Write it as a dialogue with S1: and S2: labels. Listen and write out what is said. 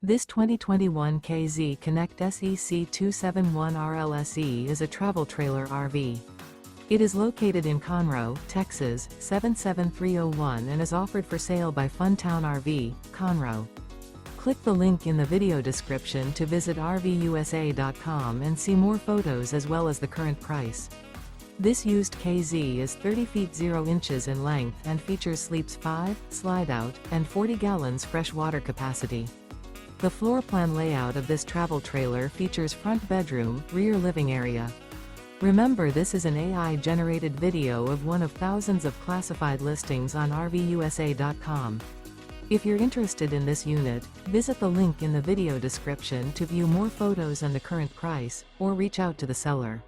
S1: This 2021 K-Z Connect SE C271RLSE is a travel trailer RV. It is located in Conroe, Texas, 77301 and is offered for sale by Funtown RV, Conroe. Click the link in the video description to visit RVUSA.com and see more photos as well as the current price. This used K-Z is 30 feet 0 inches in length and features sleeps 5, Slideout, and 40 gallons fresh water capacity. The floor plan layout of this travel trailer features front bedroom, rear living area. Remember, this is an AI-generated video of one of thousands of classified listings on RVUSA.com. If you're interested in this unit, visit the link in the video description to view more photos and the current price, or reach out to the seller.